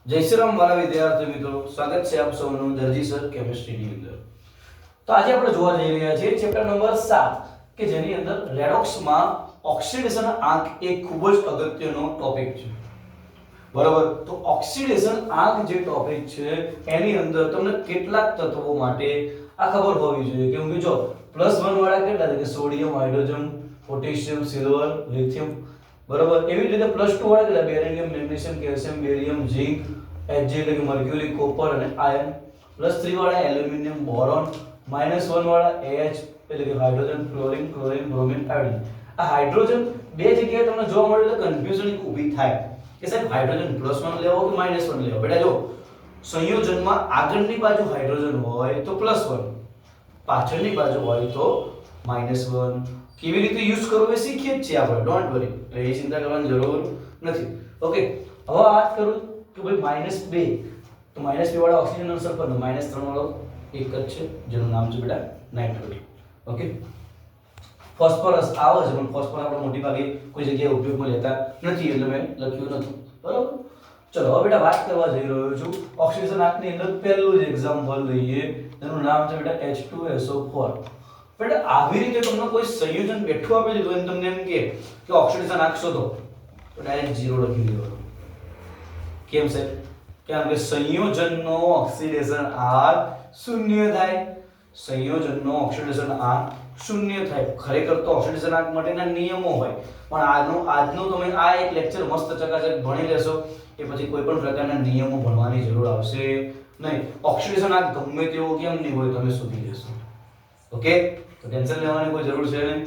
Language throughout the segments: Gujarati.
જય શ્રી રામ વાલા વિદ્યાર્થી મિત્રો, સ્વાગત છે આપ સૌનું દરજી સર કેમિસ્ટ્રીની અંદર. તો આજે આપણે જોવા જઈ રહ્યા છીએ ચેપ્ટર નંબર 7 કે જેની અંદર રેડોક્સમાં ઓક્સિડેશન આંક એક ખૂબ જ અગત્યનો ટોપિક છે. બરાબર, તો ઓક્સિડેશન આંક જે ટોપિક છે એની અંદર તમને કેટલાક તત્વો માટે આ ખબર હોવી જોઈએ. કેમ કે જો +1 વાળા કેટલા છે કે sodium, hydrogen, potassium, silver, lithium. બરાબર, એવી જ રીતે +2 વાળા કેટલા barium, magnesium, calcium, barium, zinc, Hg એટલે કે મર્ક્યુરી, કોપર અને આયર્ન. +3 વાળા એલ્યુમિનિયમ, બોરોન. -1 વાળા Ah એટલે કે hydrogen, fluorine, chlorine, bromine, iodine. આ હાઇડ્રોજન બે જગ્યાએ તમને જોવા મળે તો કન્ફ્યુઝન ઊભી થાય કે સાહેબ હાઇડ્રોજન +1 લેવો કે -1 લેવો. બેટા જો સંયોજનમાં આગળની બાજુ હાઇડ્રોજન હોય તો +1, પાછળની બાજુ હોય તો -1. કેવી રીતે યુઝ કરવું એ શીખીએ જ છીએ આપણે, ડોન્ટ વરી, એટલે એ ચિંતા કરવાની જરૂર નથી. ઓકે, હવે વાત કરું કે ભાઈ -2, તો -2 વાળા ઓક્સિજન અને સલ્ફર, -3 વાળો એક જ છે જેનું નામ છે બેટા નાઇટ્રોજન. ઓકે, ફોસ્ફરસ આવે છે પણ ફોસ્ફર આપણે મોટી ભાગે કોઈ જગ્યાએ ઉપયોગમાં લેતા નથી એટલે મેં લખ્યું નથી. બરાબર, ચલો હવે બેટા વાત કરવા જઈ રહ્યો છું ઓક્સિડેશન આંકની અંદર પહેલું જ એક્ઝામ્પલ લઈએ, એનું નામ છે બેટા H2SO4. બેટા આવી રીતે તમને કોઈ સંયોજન બેઠું આપે છે તો એમ તમને એમ કે ઓક્સિડેશન આંક શોધો તો ડાયરેક્ટ 0 લખી દેવાનો. કેમ છે? કેમ કે સંયોજનનો ઓક્સિડેશન આંક શૂન્ય થાય. સંયોજનનો ઓક્સિડેશન આંક શૂન્ય થાય. ખરેખર તો ઓક્સિડેશન આંક માટેના નિયમો હોય પણ આજનો તમે આ એક લેક્ચર મસ્ત ચકાચક ભણી લેશો એ પછી કોઈ પણ પ્રકારના નિયમો ભણવાની જરૂર આવશે નહીં. ઓક્સિડેશન આંક ગમે તેવો કેમ નહીં હોય તમે શોધી લેશો. ઓકે, તો ટેન્શન લેવાની કોઈ જરૂર છે નહીં.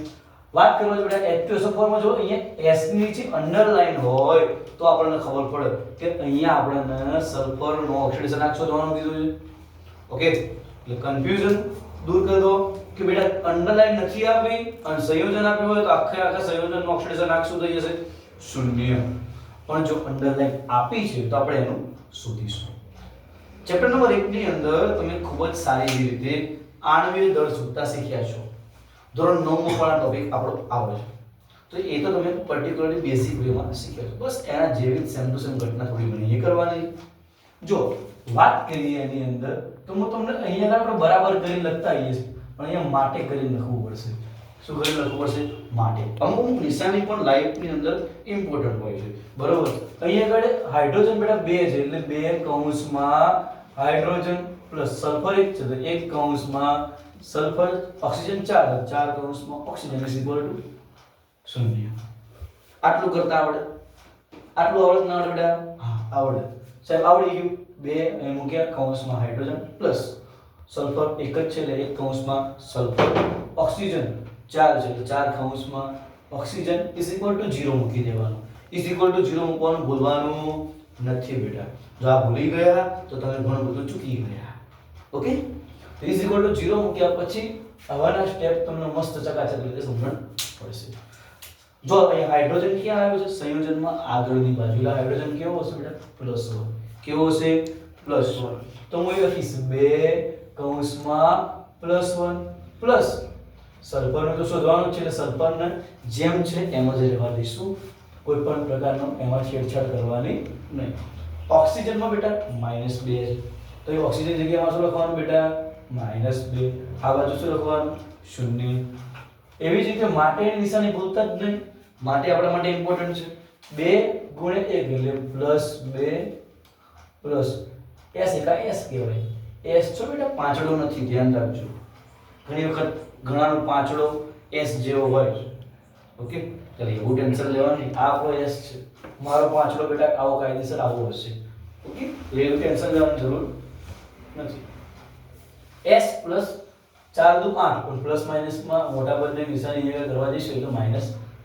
વાત કરવા જો બેટા H2SO4 માં જો અહીંયા S ની નીચે અંડરલાઈન હોય તો આપણને ખબર પડે કે અહીંયા આપણને સલ્ફરનો ઓક્સિડેશન આંક શોધવાનું કીધું છે. ઓકે, એટલે કન્ફ્યુઝન દૂર કરી દો કે બેટા અંડરલાઈન નથી આપી અને સંયોજન આપ્યું હોય તો આખા સંયોજનનું ઓક્સિડેશન આંક શું થઈ જશે? શૂન્ય. પણ જો અંડરલાઈન આપી છે તો આપણે એનું શોધીશું. ચેપ્ટર નંબર 1 ની અંદર તમે ખૂબ જ સારી રીતે આણ્વિક દળ શોધતા શીખ્યા છો. ધોરણ 9 માં પણ આ ટોપિક આપણો આવે છે તો એ તો તમે પર્ટિક્યુલરલી બેઝિક વેમાં શીખ્યા છો. બસ એના જેવી સેમ ટુ સેમ ઘટના થોડી ઘણી એ કરવાની. જો વાત કરીએ એની અંદર તો હું તમને અહીંયા આપણે બરાબર કરીને લખતા આવીએ છીએ પણ અહીંયા માટે કરીને લખવું પડશે. શું કરીને લખવું પડશે? માટે. અમુક નિશાની પણ લાઈફની અંદર ઇમ્પોર્ટન્ટ હોય છે. બરોબર, અહીંયા આગળ હાઇડ્રોજન બેટા 2 છે એટલે 2 કૌંસમાં હાઇડ્રોજન પ્લસ સલ્ફર 1 છે તો 1 કૌંસમાં સલ્ફર, ઓક્સિજન 4 કૌંસમાં ઓક્સિજન ઇઝ ઇક્વલ ટુ 0. આટલું કરતા આવડે? આટલું આવડે ના આવડે બેટા? હા આવડે. સાહેબ આવડી ગયું. 2 અહીં મૂક્યા કૌંસમાં હાઇડ્રોજન પ્લસ સલ્ફર 1 જ છે એટલે 1 કૌંસમાં સલ્ફર, ઓક્સિજન 4 છે એટલે 4 કૌંસમાં ઓક્સિજન ઇઝ ઇક્વલ ટુ 0 મૂકી દેવાનું. ઇઝ ઇક્વલ ટુ 0 મૂકવાનું ભૂલવાનું નથી બેટા. જો આ ભૂલી ગયા તો તમે ઘણું બધું ચૂકી ગયા. ઓકે, ઇઝ ઇક્વલ ટુ 0 મૂક્યા પછી આવાના સ્ટેપ તમને મસ્ત ચકાચક રીતે સમજણ પડશે. જો અહીંયા હાઇડ્રોજન ક્યાં આવ્યો છે? સંયોજનમાં આગળની બાજુ. એટલે હાઇડ્રોજન કેવો હશે બેટા? +1. કેવો હશે? +1. તો હું એ લખીશ 2 કૌંસમાં +1 પ્લસ સલ્ફરનું તો શોધવાનું છે એટલે સલ્ફરને જેમ છે એમ જ રહેવા દઈશું. કોઈ પણ પ્રકારનો એમાં છેડછાડ કરવાની નહીં. ઓક્સિજનમાં બેટા -2 છે તો એ ઓક્સિજન જગ્યામાં શું લખવાનું બેટા? -2. આ બાજુ શું લખવાનું? 0. એવી જ રીતે માટેની નિશાની ભૂલતા જ નહીં. માટે આપણા માટે ઇમ્પોર્ટન્ટ છે. 2 × 1 એટલે +2 પ્લસ S એકા S કહેવાય. S છો બેટા પાંચડો નથી, ધ્યાન રાખજો. ઘણી વખત ઘણાનો પાંચડો S જેવો હોય. ઓકે, ચાલો એવું ટેન્શન લેવાનું નહીં. આ આપણો S છે, મારો પાંચડો બેટા આવો કાયદેસર આવો હશે. ઓકે, એવું ટેન્શન લેવાની જરૂર નથી. S પ્લસ 4 દુ 8 પણ પ્લસ માઇનસમાં મોટા ભાગની નિશાની અહીંયા કરવા જઈશું એટલે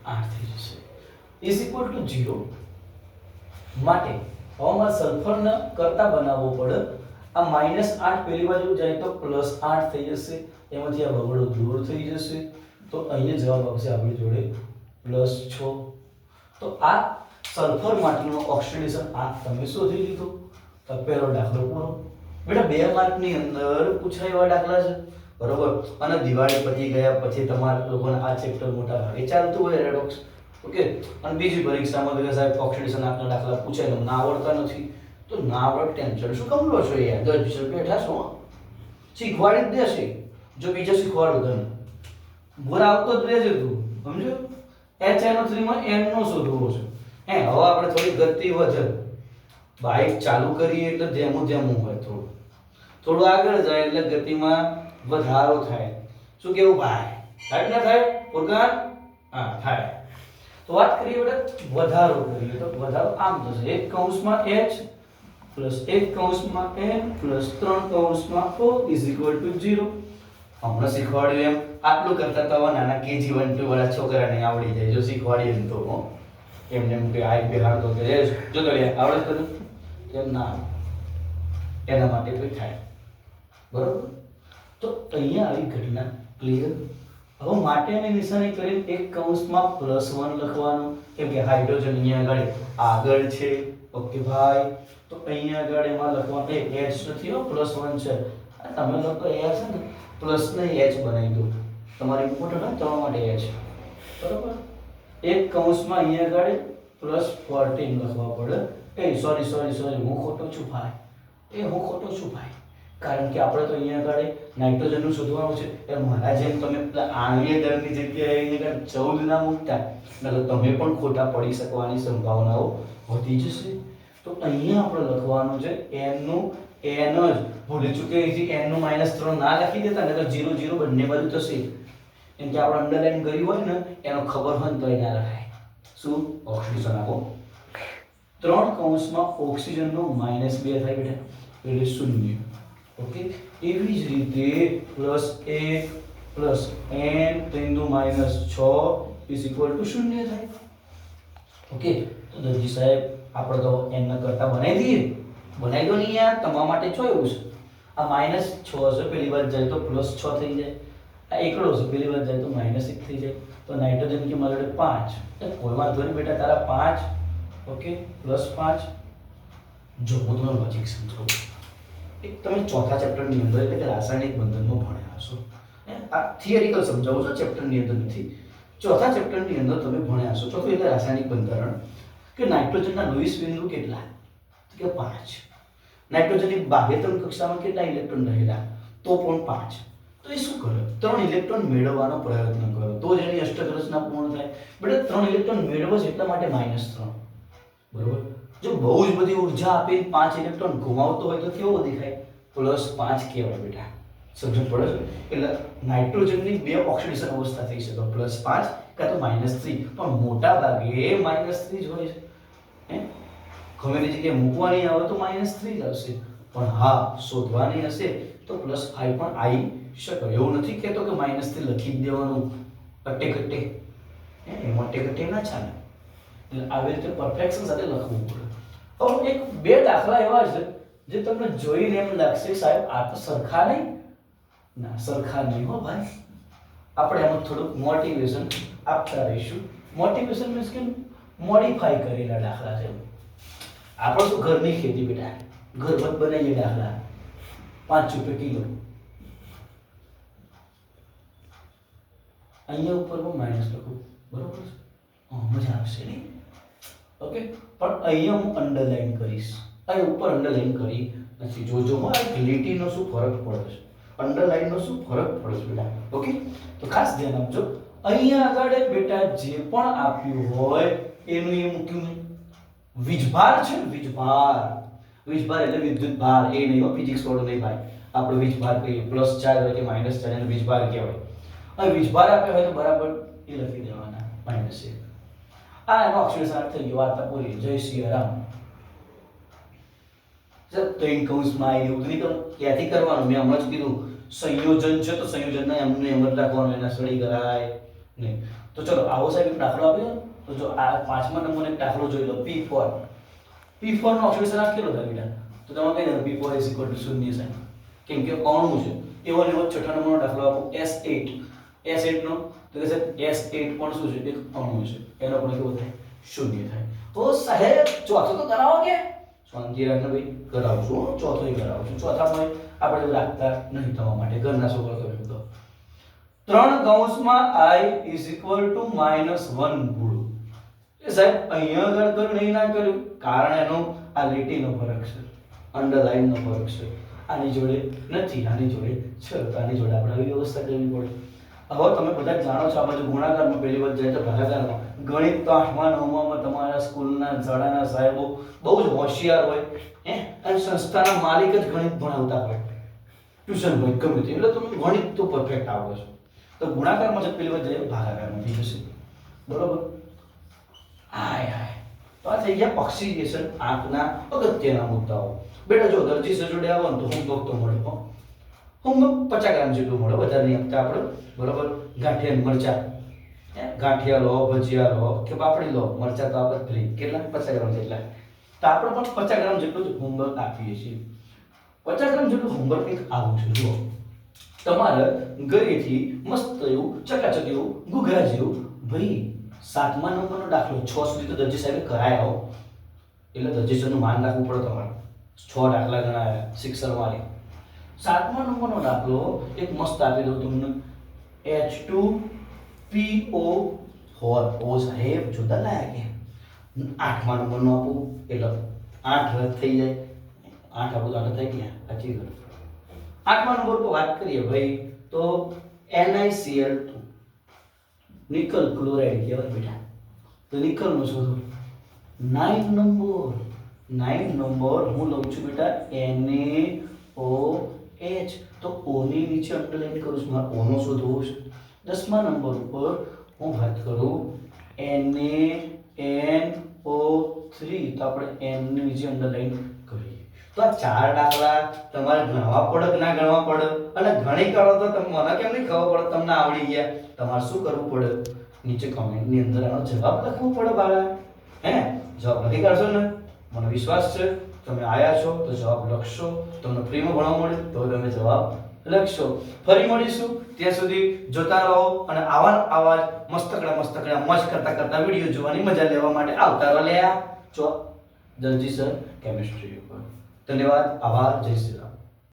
-8 થઈ જશે. Is equal to 0. માટે હવામાં સલ્ફરને કરતા બનાવવો પડે. આ -8 પેલી બાજુ જાય તો +8 થઈ જશે. એમાંથી આ બગડો દૂર થઈ જશે તો અહીંયા જવાબ આવશે આપણી જોડે +6. તો આ સલ્ફર માટેનો ઓક્સિડેશન આંક તમે શોધી લીધો. તો પહેલો દાખલો પૂરો. બેટા 2 માર્કની અંદર પૂછાય એવા દાખલા છે. બરોબર, અને દિવાળી પતી ગયા પછી તમારા લોકોને આ ચેપ્ટર મોટા ભાગે ચાલતું હોય રેડોક્સ. ઓકે, અને બીજી પરીક્ષામાં તો સાહેબ ઓક્સિડેશન આંકના દાખલા પૂછાય તમને આવડતા નથી તો ના આવડે ટેન્શન શું કમ લો છો યાર? 10 20 બેઠા છો, શીખવાડી જ દેશે. જો બીજો શીખવાડું તને બોર આવતો જ રહેજે તું, સમજો? HNO3 માં n નો શોધવો છે. હવે આપણે થોડી ગતિ વધે, બાઇક ચાલુ કરીએ એટલે ધીમું ધીમું હોય, થોડું આગળ જાય એટલે ગતિમાં વધારો થાય. શું કેવું ભાઈ? થાય ના થાય ફુરકાન? હા થાય. તો વાત કરીએ બેટા વધારો કરીએ તો વધારો આમ થશે, 1 કૌંસમાં h પ્લસ 1 કૌંસમાં n પ્લસ 3 કૌંસમાં o ઇઝ ઇક્વલ ટુ 0. હમણાં શીખવાડ્યું એમ આટલું કરતા તો નાના KG 1 2 વાળા છોકરાને આવડી જાય જો શીખવાડીએ ને તો. એમને એમ કે આઈ બિહાર તો કે જો તો આવડે તો એમ ના, એના માટે કોઈ થાય. બરોબર? તો અહીંયા આવી ઘટના ક્લિયર. હવે માટેની નિશાની કરીને 1 કૌંસમાં +1 લખવાનું, કેમ કે હાઇડ્રોજન અહીંયા આગળ છે. ઓકે ભાઈ, તો અહીંયા આગળ એમાં લખવાનું એ h નથી હો, +1 છે. તમે લોકો એ છે ને પ્લસ ને h બનાવી દો, તમારે ઇમ્પોર્ટન્ટ હોય તમારા માટે h. બરોબર? 1 કૌંસમાં અહીંયા આગળ +14 લખવા પડે. સોરી હું ખોટો છું ભાઈ, હું ખોટો છું ભાઈ, કારણ કે આપણે તો અહીંયા આગળ નાઇટ્રોજન નું શોધવાનું છે. એ મારા જેમ તમે આણ્વીય દળની જગ્યાએ અહીંયા 14 ના મૂકતા એટલે તમે પણ ખોટા પડી શકવાની સંભાવનાઓ વધી જશે. તો અહીંયા આપણે લખવાનું છે n નું n જ ભૂલી ચૂક્યા છે, n નું -3 ના લખી દેતા ને તો 0 0 બંને બાજુ થશે. કેમ કે આપણે અંડરલાઈન કર્યું હોય ને એનો ખબર હોય તો ના લખાય. શું? ઓક્સિજન આપો. 3 કૌંસમાં ઓક્સિજન નો -2 થાય બેટા એટલે 0. ઓકે, એવી જ રીતે +1 + n × -6 ઇઝ ઇક્વલ ટુ 0 થાય. ઓકે, તો દરજી સાહેબ આપણે તો n ના કરતા બનાવી દઈએ. બનાવી દો નહીં યાર, તમારા માટે છો એવું છે. આ -6 છે, પહેલી વાર જાય તો +6 થઈ જાય. આ એકડો છે, પહેલી વાર જાય તો -1 થઈ જાય. તો નાઇટ્રોજન કે મળે 5. કોઈ વાંધો નહીં બેટા, તારા 5. ઓકે, +5. જો હું તમને લોજિક સમજાવું. એક તમે ચોથા ચેપ્ટરની અંદર એટલે કે રાસાયણિક બંધનમાં ભણ્યા હશો. આ થિયરિકલ સમજાવું છું, ચેપ્ટરની અંદર નથી. ચોથા ચેપ્ટરની અંદર તમે ભણ્યા હશો. ચોથું એટલે રાસાયણિક બંધારણ, કે નાઇટ્રોજનના લોહીસ બિંદુ કેટલા? તો કે 5. નાઇટ્રોજનની બાહ્યતમ કક્ષામાં કેટલા ઇલેક્ટ્રોન રહેલા? તો પણ 5. તો એ શું કરે? 3 ઇલેક્ટ્રોન મેળવવાનો પ્રયત્ન કરો તો જ એની અષ્ટક રચના પૂર્ણ થાય. બેટા 3 ઇલેક્ટ્રોન મેળવો છે એટલા માટે -3. બરોબર? જો બહુ જ બધી ઊર્જા આપી 5 ઇલેક્ટ્રોન ગુમાવતો હોય તો કેવો દેખાય? +5 કહેવાય બેટા. સમજણ પડે છે? એટલે નાઇટ્રોજનની બે ઓક્સિડેશન અવસ્થા થઈ શકે, +5 કાં તો -3, પણ મોટા ભાગે -3 જ હોય છે. ગમે તે જગ્યાએ મૂકવાની આવે તો -3 જ આવશે, પણ હા શોધવાની હશે તો +5 પણ આવી શકે. એવું નથી કહેતો કે -3 લખી જ દેવાનું કટ્ટે. એમાં કટ્ટે ના ચાલે. એટલે આવી રીતે પરફેક્શન સાથે લખવું પડે. હવે એક બે દાખલા એવા છે જે તમને જોઈને એમ લાગશે સાહેબ આ તો સરખા નહીં. ના, સરખા નહીં હો ભાઈ. આપણે એમાં થોડુંક મોટિવેશન આપતા રહીશું. મોટિવેશન મીન્સ કે મોડિફાઈ કરેલા દાખલા છે. આપણે તો ઘરની ખેતી બેટા, ઘરમાં જ બનાવીએ દાખલા. 5 રૂપિયા કિલો. અહીંયા ઉપર હું માઇનસ લખું, બરોબર છે? મજા આવશે નહીં? ઓકે, પણ અહીંયા હું અંડરલાઈન કરીશ. અહીં ઉપર અંડરલાઈન કરી નથી. જોજો એક લીટીનો શું ફરક પડે છે, અંડરલાઈનનો શું ફરક પડે છે બેટા. ઓકે, તો ખાસ ધ્યાન આપજો. અહીંયા આગળ બેટા જે પણ આપ્યું હોય એનું એ મૂક્યું નહીં. વીજભાર છે ને, વીજભાર એટલે વિદ્યુત ભાર. એ નહીં, ફિઝિક્સ વાળું નહીં ભાઈ. આપણે વીજભાર કહીએ, +4 હોય કે -4 એને વીજભાર કહેવાય. હવે વીજભાર આપ્યો હોય તો બરાબર એ લખી દેવાના -1. આ એનો ઓક્સિડેશન થઈ ગયો. વાર્તા પૂરી. જય શ્રી રામ. સર 3 કૌંસમાં આવી એવું નહીં, ક્યાંથી કરવાનું? મેં હમણાં જ કીધું સંયોજન છે તો સંયોજનના એમને એમ જ રાખવાનું, એના સળી કરાય નહીં. તો ચલો આવો સાહેબ એક દાખલો આપ્યો. તો જો આ 5મા નંબરનો એક દાખલો જોઈ લો. P4 નો ઓક્સિડેશન કેટલો થાય બેટા? તો તમે કહી દો P4 0 છે, કેમ કે અણુ છે. એવો ને એવો 6થા નંબરનો દાખલો આપો S8 નો. તો કે સાહેબ S8 પણ શું છે? એક અણુ છે. એનો પણ કેવો થાય? 0 થાય. તો સાહેબ ચોથો તો કરાવો કે? શાંતિ રાખને ભાઈ, કરાવશું. ચોથો ય કરાવશું. ચોથામાં આપણે એવું રાખતા નહીં તમારા માટે. ઘરના છોકરા કર્યું તો 3 કૌંસમાં I = -1 ગુણ. એ સાહેબ અહીંયા આગળ કર્યું નહીં, ના કર્યું, કારણ એનું આ લીટીનો ફરક છે, અંડરલાઈનનો ફરક છે. આની જોડે નથી, આની જોડે છે, તો આની જોડે આપણે આવી વ્યવસ્થા કરવી પડે. હવે તમે બધા જાણો છો આ બાજુ ગુણાકારમાં પહેલી વાત જાય તો ભાગાકારમાં. ગણિત તો 8મા 9મામાં તમારા સ્કૂલના શાળાના સાહેબો બહુ જ હોશિયાર હોય, અને સંસ્થાના માલિક જ ગણિત ભણાવતા હોય, ટ્યુશન હોય ગમે તે, એટલે તમે ગણિત તો પરફેક્ટ આવડો છો. તો ગુણાકારમાં છે પહેલી વાત જાય ભાગાકારમાં થઈ જશે, બરોબર. આય તો આ થઈ ગયા ઓક્સિડેશન આંકના અગત્યના મુદ્દાઓ. બેટા જો દરજી સજોડે આવો ને તો હોમવર્ક તો મળે, હોમવર્ક 50 ગ્રામ જેટલું મળે, વધારે નહીં આપતા આપણે, બરોબર. ગાંઠિયા મરચા, ગાંઠિયા લો, ભજીયા લો કે પાપડી લો, મરચા તો આપણે ફ્રી, કેટલા 50 ગ્રામ જેટલા. તો આપણે પણ 50 ગ્રામ જેટલું જ હોમવર્ક આપીએ છીએ. 50 ગ્રામ જેટલું હોમવર્ક એક આવું છે. જુઓ તમારે ઘરેથી મસ્ત એવું ચકાચક એવું ગુગરા જેવું, ભાઈ 7મા નંબરનો દાખલો 6 સુધી તો દરજી સાહેબે કરાયા હો, એટલે દરજી સરનું માન રાખવું પડે તમારે. 6 દાખલા ગણાયા શિક્ષણ વાળી. 7મા નંબરનો દાખલો એક મસ્ત આપી દઉં તમને, H2PO4. ઓ સાહેબ જોતા લાયા કે 8મા નંબરનો આપું એટલે 8 રદ થઈ જાય, 8 આપું તો 8 થઈ ગયા, સાચી વાત. 8મા નંબર પર વાત કરીએ ભાઈ તો NiCl2, નિકલ ક્લોરાઇડ કહેવાય બેટા. તો નિકલનું શોધો. 9 નંબર, 9 નંબર હું લઉં છું બેટા NaOH. તો O ની નીચે અંડરલાઈન કરું છું, મારે O નો શોધવો છે. 10મા નંબર ઉપર હું વાત કરું NaNO3, તો આપણે N ની નીચે અંડરલાઈન કરીએ. તો આ 4 દાખલા તમારે ગણવા પડે કે ના ગણવા પડે? અને ગણી કાઢો તો મને કેમ નહીં ખબર પડે તમને આવડી ગયા? તમારે શું કરવું પડે? નીચે કમેન્ટ ની અંદર આનો જવાબ લખવો પડે બાળા. જવાબ લખી કાઢશો ને? મને વિશ્વાસ છે તમે આયા છો તો જવાબ લખશો. તમને ફ્રીમાં ભણવા મળે તો તમે જવાબ લખશો. ફરી મળીશું, ત્યાં સુધી જોતા રહો અને આવા મસ્તકડા મજ કરતા વિડીયો જોવાની મજા લેવા માટે આવતા રહો. લ્યા ચો દરજી સર કેમિસ્ટ્રી ઉપર. ધન્યવાદ, આભાર, જય શ્રી રામ.